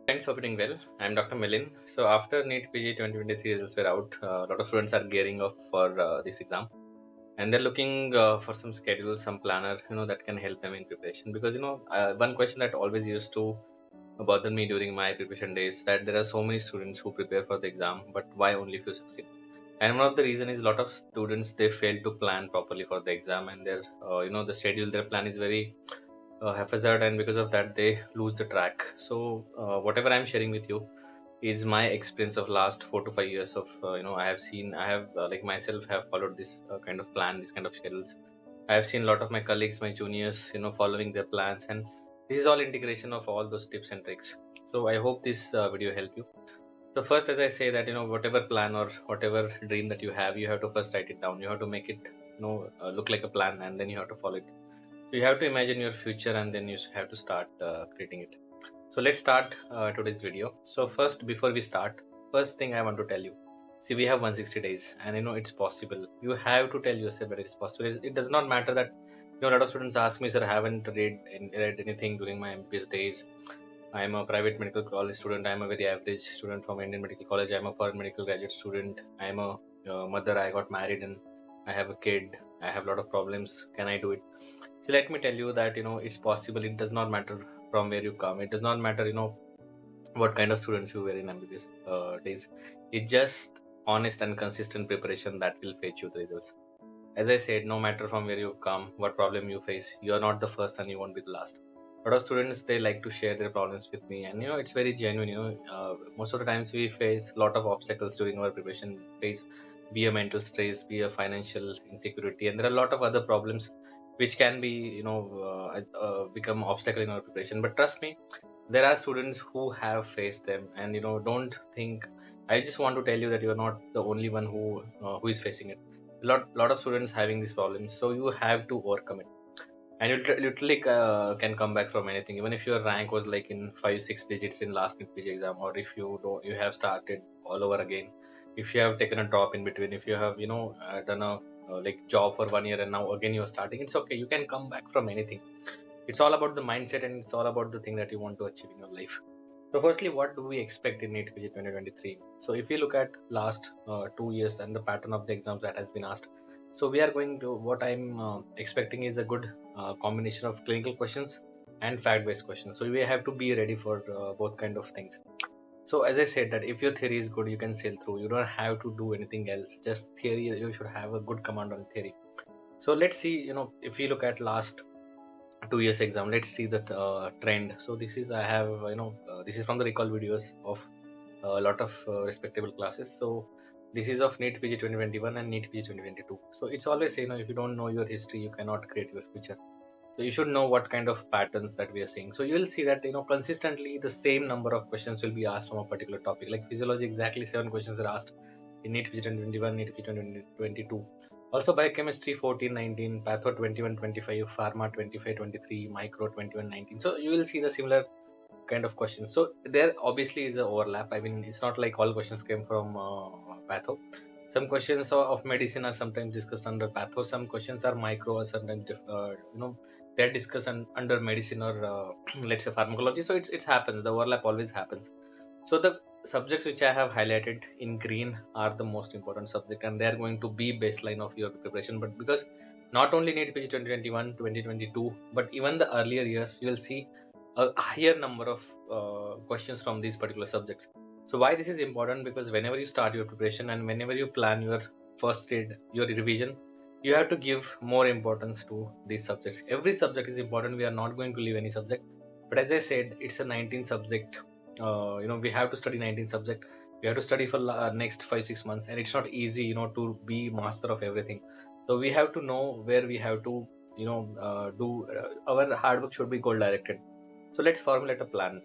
Thanks for doing well. I'm Dr. Milind. So after NEETPG 2023 results were out, a lot of students are gearing up for this exam, and they're looking for some schedule, some planner, that can help them in preparation. Because one question that always used to bother me during my preparation days that there are so many students who prepare for the exam, but why only few succeed? And one of the reason is a lot of students they fail to plan properly for the exam, and their the schedule, their plan is very haphazard, and because of that they lose the track. So whatever I'm sharing with you is my experience of last 4 to 5 years of I have seen, I have like myself have followed this kind of plan, this kind of schedules. I have seen a lot of my colleagues, my juniors, following their plans, and this is all integration of all those tips and tricks. So I hope this video help you. So first, as I say that, whatever plan or whatever dream that you have, you have to first write it down. You have to make it look like a plan, and then you have to follow it. So you have to imagine your future, and then you have to start creating it. So let's start today's video. So first, before we start, first thing I want to tell you, see, we have 160 days, and it's possible. You have to tell yourself that it's possible. It does not matter that a lot of students ask me, sir, I haven't read anything during my MPS days. I am a private medical college student. I am a very average student from Indian Medical College. I am a foreign medical graduate student. I am a mother. I got married and I have a kid. I have a lot of problems. Can I do it? So let me tell you that it's possible. It does not matter from where you come. It does not matter what kind of students you were in MBBS days. It's just honest and consistent preparation that will fetch you the results. As I said, no matter from where you come, what problem you face, you are not the first and you won't be the last. A lot of students they like to share their problems with me, and it's very genuine. Most of the times we face a lot of obstacles during our preparation phase, be a mental stress, be a financial insecurity, and there are a lot of other problems which can be become obstacle in our preparation. But trust me, there are students who have faced them, and don't think. I just want to tell you that you are not the only one who is facing it. A lot of students having these problems, so you have to overcome it, and you literally can come back from anything. Even if your rank was like in 5 6 digits in last NEETPG exam, or if you have started all over again, if you have taken a drop in between, if you have done a like job for 1 year and now again you're starting, it's okay. You can come back from anything. It's all about the mindset, and it's all about the thing that you want to achieve in your life. So firstly, what do we expect in NEETPG 2023? So if you look at last 2 years and the pattern of the exams that has been asked, so we are going to, what I'm expecting is a good combination of clinical questions and fact-based questions. So we have to be ready for both kind of things. So as I said that if your theory is good, you can sail through. You don't have to do anything else. Just theory, you should have a good command on theory. So let's see, if we look at last 2 years exam, let's see the trend. So this is, I have this is from the recall videos of a lot of respectable classes. So this is of NEET PG 2021 and NEET PG 2022. So it's always, if you don't know your history, you cannot create your future. So you should know what kind of patterns that we are seeing. So you will see that consistently the same number of questions will be asked from a particular topic. Like physiology, exactly 7 questions are asked in NEET PG 2021, NEET PG 2022. Also biochemistry 14 19, patho 21 25, pharma 25 23, micro 21 19. So you will see the similar kind of questions. So there obviously is an overlap. I mean, it's not like all questions came from patho. Some questions of medicine are sometimes discussed under patho. Some questions are micro, or sometimes they're discussed under medicine, or let's say pharmacology. So it happens. The overlap always happens. So the subjects which I have highlighted in green are the most important subject, and they are going to be baseline of your preparation. But because not only NEET PG 2021 2022, but even the earlier years, you will see a higher number of questions from these particular subjects. So why this is important? Because whenever you start your preparation and whenever you plan your first read, your revision, you have to give more importance to these subjects. Every subject is important. We are not going to leave any subject. But as I said, it's a 19 subject. We have to study 19 subject. We have to study for next 5 6 months, and it's not easy, to be master of everything. So we have to know where we have to, do. Our hard work should be goal directed. So let's formulate a plan.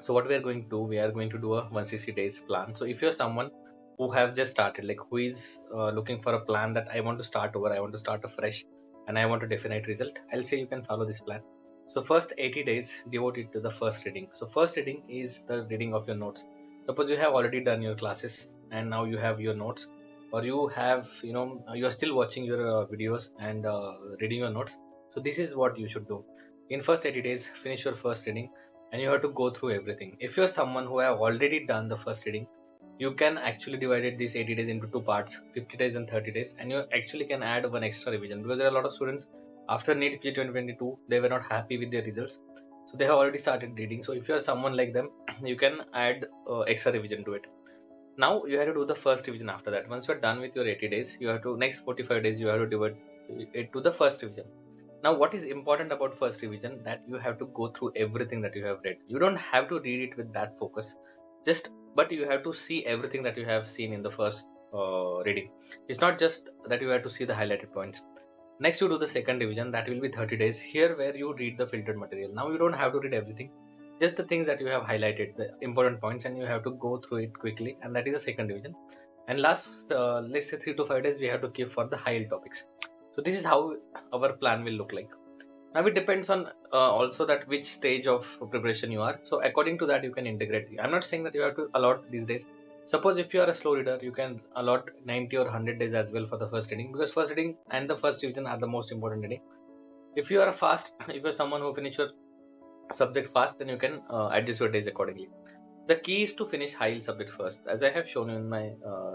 So what we are going to do, we are going to do a 160 days plan. So if you're someone who have just started, like who is looking for a plan that I want to start over, I want to start afresh, and I want a definite result, I'll say you can follow this plan. So first 80 days devote it to the first reading. So first reading is the reading of your notes. Suppose you have already done your classes and now you have your notes, or you have, you are still watching your videos and reading your notes. So this is what you should do. In first 80 days, finish your first reading. and you have to go through everything. If you're someone who have already done the first reading, you can actually divide it these 80 days into two parts, 50 days and 30 days, and you actually can add one extra revision, because there are a lot of students after NEETPG 2022 they were not happy with their results, so they have already started reading. So if you are someone like them, you can add extra revision to it. Now you have to do the first revision. After that, once you are done with your 80 days, you have to next 45 days you have to divide it to the first revision. Now what is important about first revision, that you have to go through everything that you have read. You don't have to read it with that focus, just but you have to see everything that you have seen in the first reading. It's not just that you have to see the highlighted points. Next you do the second revision, that will be 30 days, here where you read the filtered material. Now you don't have to read everything, just the things that you have highlighted, the important points, and you have to go through it quickly, and that is the second revision. And last let's say 3 to 5 days we have to keep for the high yield topics. So this is how our plan will look like. Now it depends on also that which stage of preparation you are, so according to that you can integrate. I'm not saying that you have to allot these days. Suppose if you are a slow reader, you can allot 90 or 100 days as well for the first reading, because first reading and the first revision are the most important reading. If you are fast, if you're someone who finish your subject fast, then you can adjust your days accordingly. The key is to finish high yield subject first. As I have shown you in my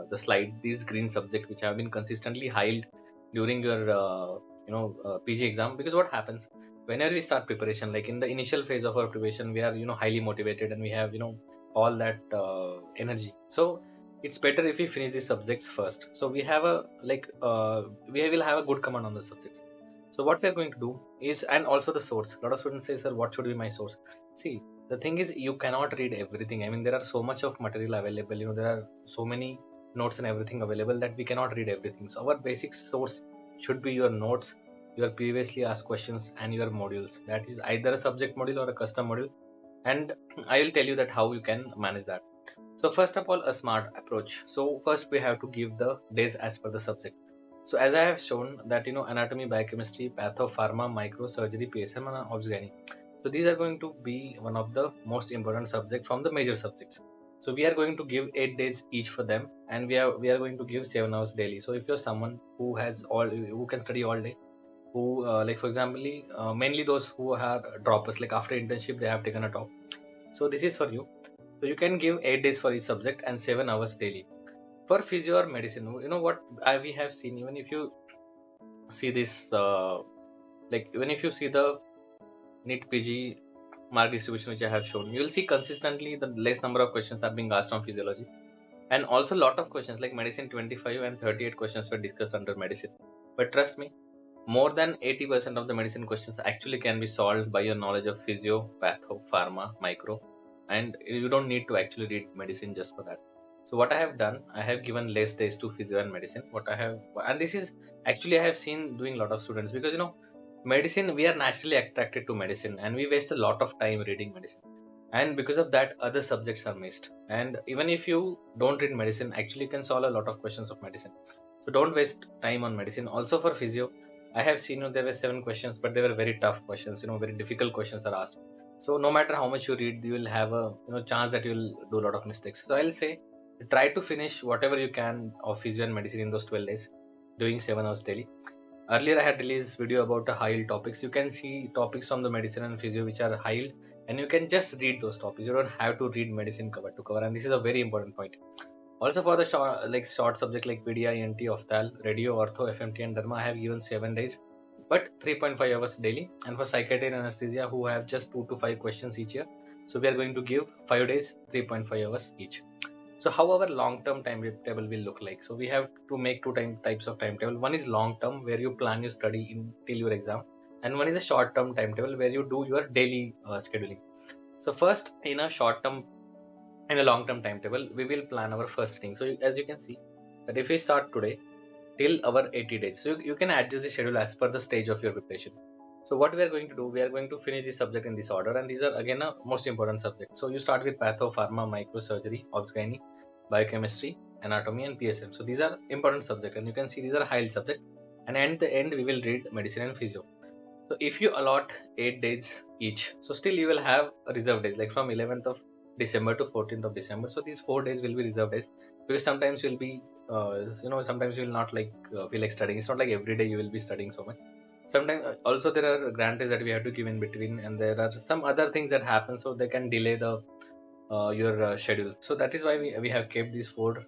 the slide, these green subject which have been consistently high yield during your PG exam. Because what happens whenever we start preparation, like in the initial phase of our preparation, we are highly motivated and we have all that energy. So it's better if we finish these subjects first. So we have a we will have a good command on the subjects. So what we are going to do is, and also the source. A lot of students say, sir, what should be my source? See, the thing is, you cannot read everything. I mean, there are so much of material available. There are so many notes and everything available that we cannot read everything. So our basic source should be your notes, your previously asked questions, and your modules. That is either a subject module or a custom module. And I will tell you that how you can manage that. So first of all, a smart approach. So first we have to give the days as per the subject. So as I have shown that anatomy, biochemistry, patho, pharma, microsurgery, PSM, and obs-gynae. So these are going to be one of the most important subjects from the major subjects. So we are going to give 8 days each for them, and we are going to give 7 hours daily. So if you're someone who can study all day, who like for example mainly those who are droppers, like after internship they have taken a top. So this is for you. So you can give 8 days for each subject and 7 hours daily. For physio or medicine, what we have seen, even if you see this even if you see the NEETPG mark distribution which I have shown, you will see consistently the less number of questions are being asked on physiology, and also a lot of questions like medicine. 25 and 38 questions were discussed under medicine. But trust me, more than 80% of the medicine questions actually can be solved by your knowledge of physio, patho, pharma, micro, and you don't need to actually read medicine just for that. So what I have done, I have given less days to physio and medicine. What I have, and this is actually I have seen doing a lot of students, because medicine, we are naturally attracted to medicine and we waste a lot of time reading medicine, and because of that other subjects are missed. And even if you don't read medicine, actually you can solve a lot of questions of medicine. So don't waste time on medicine. Also for physio, I have seen there were 7 questions, but they were very tough questions. Very difficult questions are asked. So no matter how much you read, you will have a chance that you will do a lot of mistakes. So I'll say try to finish whatever you can of physio and medicine in those 12 days, doing 7 hours daily. Earlier I had released video about the high yield topics. You can see topics from the medicine and physio which are high yield, and you can just read those topics. You don't have to read medicine cover to cover, and this is a very important point. Also for the short subject like PDI, ENT, Ophthal, Radio, Ortho, FMT, and Derma, I have given 7 days, but 3.5 hours daily. And for psychiatry and anesthesia, who have just 2 to 5 questions each year, so we are going to give 5 days, 3.5 hours each. So how our long-term timetable will look like? So we have to make two types of timetable. One is long-term, where you plan your study till your exam, and one is a short-term timetable where you do your daily scheduling. So first, in a short-term and a long-term timetable, we will plan our first reading. So as you can see that if we start today till our 80 days, so you can adjust the schedule as per the stage of your preparation. So what we are going to do, we are going to finish the subject in this order, and these are again a most important subject. So you start with patho, pharma, microsurgery, obs-gynae, biochemistry, anatomy, and PSM. So these are important subjects, and you can see these are high subject. And at the end, we will read medicine and physio. So if you allot 8 days each, so still you will have reserve days, like from 11th of December to 14th of December. So these 4 days will be reserved days, because sometimes you'll be, sometimes you will not feel like studying. It's not like every day you will be studying so much. Sometimes also there are grantees that we have to give in between, and there are some other things that happen, so they can delay the your schedule. So that is why we have kept these four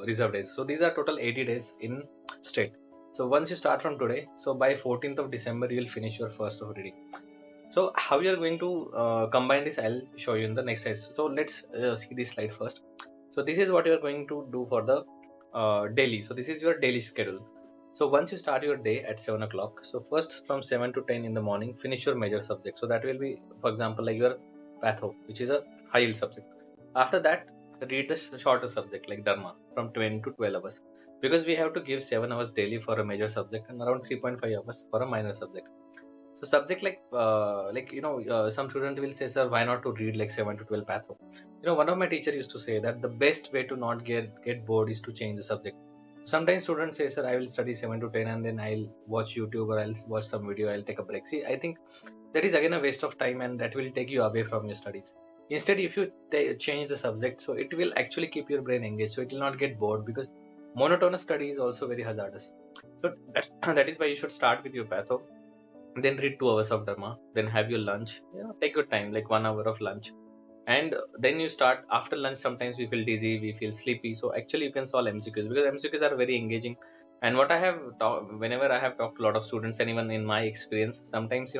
reserve days. So these are total 80 days in state. So once you start from today, so by 14th of December you will finish your first of reading. So how you are going to combine this, I'll show you in the next slide. So let's see this slide first. So this is what you are going to do for the daily. So this is your daily schedule. So once you start your day at 7 o'clock, so first from 7 to 10 in the morning, finish your major subject. So that will be, for example, like your patho, which is a high yield subject. After that, read the shorter subject like dharma from 20 to 12 hours, because we have to give 7 hours daily for a major subject and around 3.5 hours for a minor subject. So subject like some student will say, sir, why not to read like 7 to 12 patho? One of my teacher used to say that the best way to not get bored is to change the subject. Sometimes students say, sir, I will study 7 to 10 and then I'll watch YouTube or I'll watch some video, I'll take a break. See, I think that is again a waste of time and that will take you away from your studies. Instead, if you change the subject, so it will actually keep your brain engaged, so it will not get bored, because monotonous study is also very hazardous. So that is why you should start with your patho, then read 2 hours of dharma, then have your lunch, take your time like 1 hour of lunch, and then you start. After lunch sometimes we feel dizzy, we feel sleepy, so actually you can solve mcqs, because mcqs are very engaging. And what I have whenever I have talked to a lot of students, and even in my experience, sometimes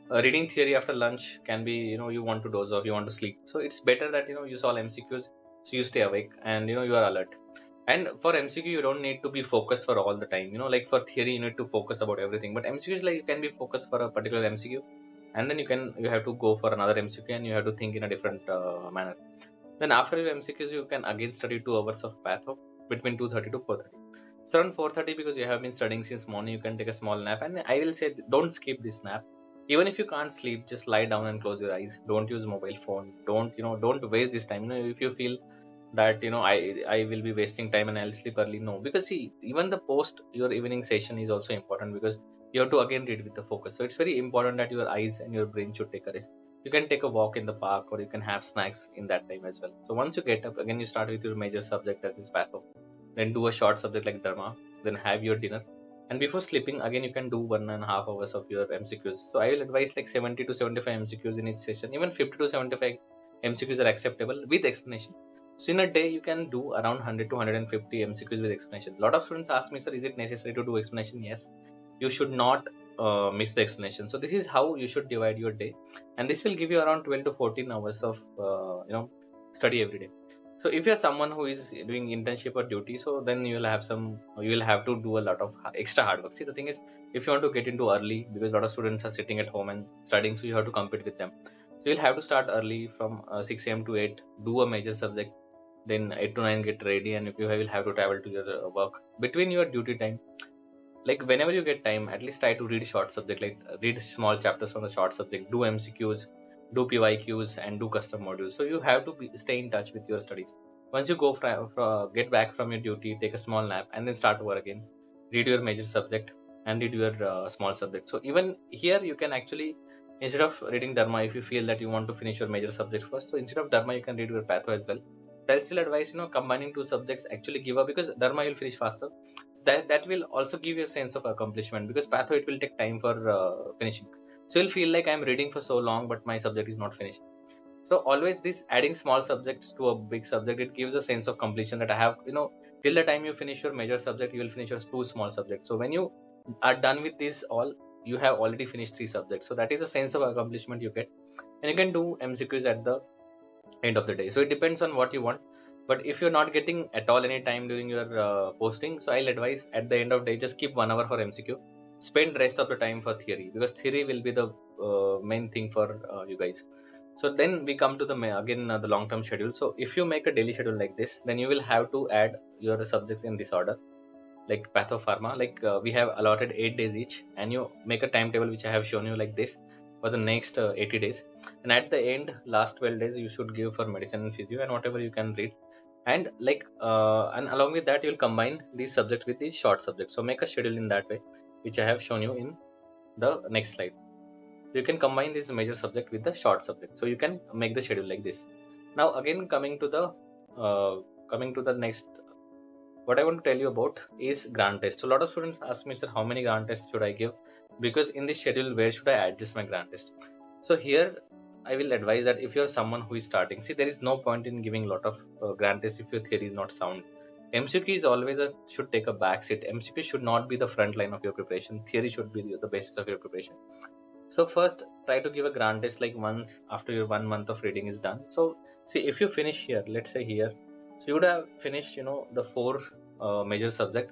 reading theory after lunch can be, you want to doze off, you want to sleep, so it's better that you solve mcqs, so you stay awake and you are alert. And for mcq you don't need to be focused for all the time, like for theory you need to focus about everything, but mcq is like you can be focused for a particular mcq, and then you have to go for another mcq and you have to think in a different manner. Then after your mcqs you can again study 2 hours of patho between 2:30 to 4:30. So around 4:30, because you have been studying since morning, you can take a small nap, and I will say don't skip this nap. Even if you can't sleep, just lie down and close your eyes. Don't use mobile phone. Don't waste this time. If you feel that I will be wasting time and I'll sleep early, no, because see, even the post your evening session is also important, because you have to again read with the focus. So it's very important that your eyes and your brain should take a rest. You can take a walk in the park, or you can have snacks in that time as well. So once you get up again, you start with your major subject, that is patho, then do a short subject like dharma, then have your dinner, and before sleeping again you can do 1.5 hours of your mcqs. So I will advise like 70 to 75 mcqs in each session. Even 50 to 75 mcqs are acceptable with explanation. So in a day you can do around 100 to 150 mcqs with explanation. A lot of students ask me, sir, is it necessary to do explanation? Yes, you should not miss the explanation. So this is how you should divide your day, and this will give you around 12 to 14 hours of study every day. So if you're someone who is doing internship or duty, so then you will have to do a lot of extra hard work. See, the thing is, if you want to get into early, because a lot of students are sitting at home and studying, so you have to compete with them. So you'll have to start early from 6 a.m. to 8, do a major subject, then 8 to 9 get ready, and you will have to travel to your work. Between your duty time, like whenever you get time, at least try to read short subject, like read small chapters from the short subject, do mcqs, do pyqs, and do custom modules. So you have to stay in touch with your studies. Once you get back from your duty, take a small nap, and then start over again, read your major subject and read your small subject. So even here you can actually, instead of reading dharma, if you feel that you want to finish your major subject first, so instead of dharma you can read your patho as well. I still advise combining two subjects actually give up, because dharma you'll finish faster. So that will also give you a sense of accomplishment, because patho it will take time for finishing. So you'll feel like I'm reading for so long but my subject is not finished. So always this adding small subjects to a big subject, it gives a sense of completion, that I have, till the time you finish your major subject, you will finish your two small subjects. So when you are done with this all, you have already finished three subjects. So that is a sense of accomplishment you get, and you can do mcqs at the end of the day. So it depends on what you want. But if you're not getting at all any time during your posting, so I'll advise at the end of the day, just keep 1 hour for mcq, spend rest of the time for theory, because theory will be the main thing for you guys. So then we come to the again the long term schedule. So if you make a daily schedule like this, then you will have to add your subjects in this order, like pathopharma, like we have allotted 8 days each, and you make a timetable which I have shown you like this for the next 80 days. And at the end, last 12 days you should give for medicine and physio and whatever you can read. And and along with that, you'll combine these subjects with these short subjects. So make a schedule in that way, which I have shown you in the next slide. So you can combine this major subject with the short subject, so you can make the schedule like this. Now again, uh, coming to the next, what I want to tell you about is grant test. So a lot of students ask me, sir, how many grant tests should I give? because in this schedule, where should I adjust my grand test? So here I will advise that if you're someone who is starting, see, there is no point in giving a lot of grand tests if your theory is not sound. MCQ is always should take a back seat. MCQ should not be the front line of your preparation. Theory should be the basis of your preparation. So first, try to give a grand test like once after your 1 month of reading is done. So see, if you finish here, let's say here, so you would have finished, the four major subject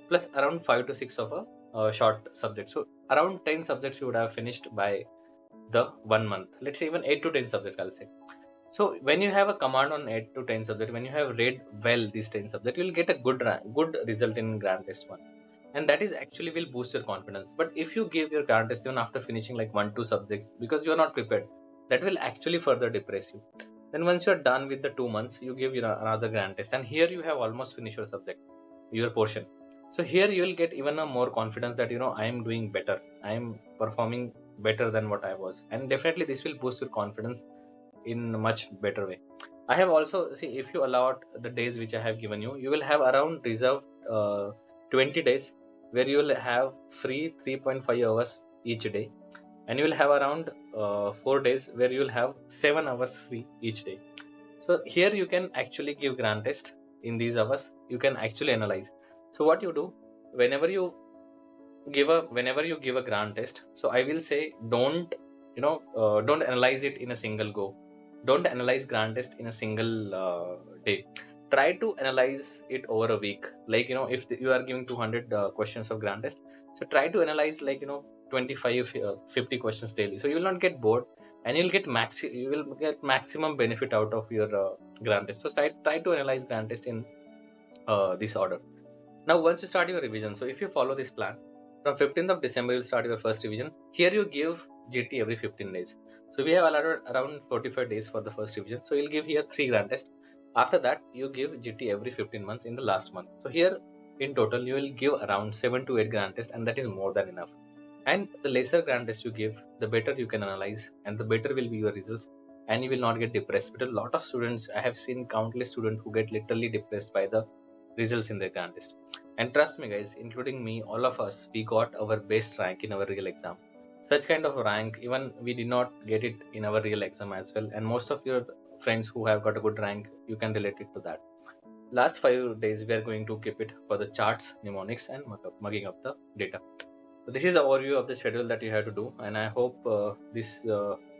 plus around 5 to 6 of a short subject. So around 10 subjects you would have finished by the 1 month. Let's say even 8 to 10 subjects, I'll say. So when you have a command on 8 to 10 subject, when you have read well these 10 subjects, you will get a good result in grand test one, and that is actually will boost your confidence. But if you give your grand test even after finishing like 1 2 subjects because you are not prepared, that will actually further depress you. Then once you are done with the 2 months, you give another grand test, and here you have almost finished your subject, your portion. So here you will get even a more confidence that I am doing better, I am performing better than what I was, and definitely this will boost your confidence in a much better way. I have also, see, if you allow the days which I have given you, you will have around reserved 20 days where you will have free 3.5 hours each day, and you will have around 4 days where you will have 7 hours free each day. So here you can actually give grand test. In these hours you can actually analyze. So what you do, whenever you give a grand test, so I will say, don't analyze it in a single go. Don't analyze grand test in a single day. Try to analyze it over a week. Like, if you are giving 200 questions of grand test, so try to analyze like 25 50 questions daily, so you will not get bored, and you will get maximum benefit out of your grand test. So try to analyze grand test in this order. Now, once you start your revision, so if you follow this plan, from 15th of December, you'll start your first revision. Here you give GT every 15 days. So we have allotted around 45 days for the first revision. So you'll give here 3 grand tests. After that, you give GT every 15 months in the last month. So here, in total, you will give around 7 to 8 grand tests, and that is more than enough. And the lesser grand test you give, the better you can analyze, and the better will be your results, and you will not get depressed. But a lot of students, I have seen countless students who get literally depressed by the results in their grand test. And trust me, guys, including me, all of us, we got our best rank in our real exam. Such kind of rank, even we did not get it in our real exam as well. And most of your friends who have got a good rank, you can relate it to that. Last 5 days, we are going to keep it for the charts, mnemonics, and mugging up the data. So this is the overview of the schedule that you have to do, and I hope this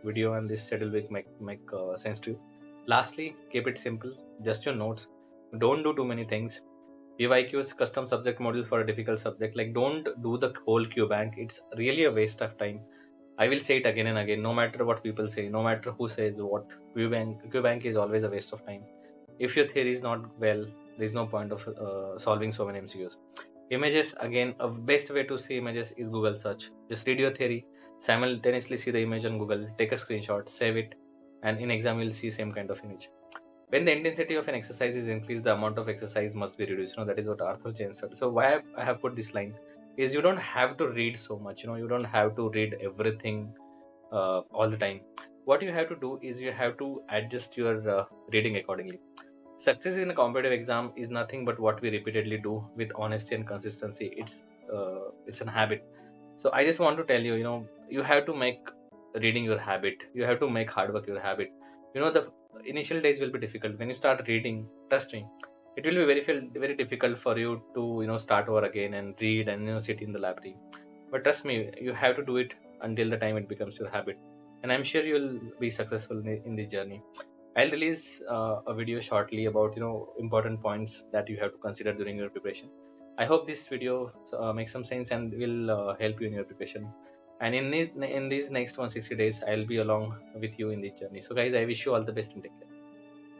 video and this schedule will make sense to you. Lastly, keep it simple, just your notes. Don't do too many things. PYQs, custom subject module for a difficult subject. Like, don't do the whole Q bank. It's really a waste of time. I will say it again and again, no matter what people say, no matter who says what. Q bank is always a waste of time. If your theory is not well, there is no point of solving so many MCQs. Images, again, a best way to see images is Google search. Just read your theory, simultaneously see the image on Google, take a screenshot, save it, and in exam you'll see same kind of image. When the intensity of an exercise is increased, the amount of exercise must be reduced. That is what Arthur James said. So why I have put this line is, you don't have to read so much. You don't have to read everything all the time. What you have to do is you have to adjust your reading accordingly. Success in a competitive exam is nothing but what we repeatedly do with honesty and consistency. It's an habit. So I just want to tell you, you have to make reading your habit. You have to make hard work your habit. The initial days will be difficult. When you start reading, trust me, it will be very difficult for you to start over again and read and sit in the library. But trust me, you have to do it until the time it becomes your habit, and I'm sure you'll be successful in this journey. I'll release a video shortly about important points that you have to consider during your preparation. I hope this video makes some sense and will help you in your preparation. And in these next 160 days, I'll be along with you in this journey. So guys, I wish you all the best and take care.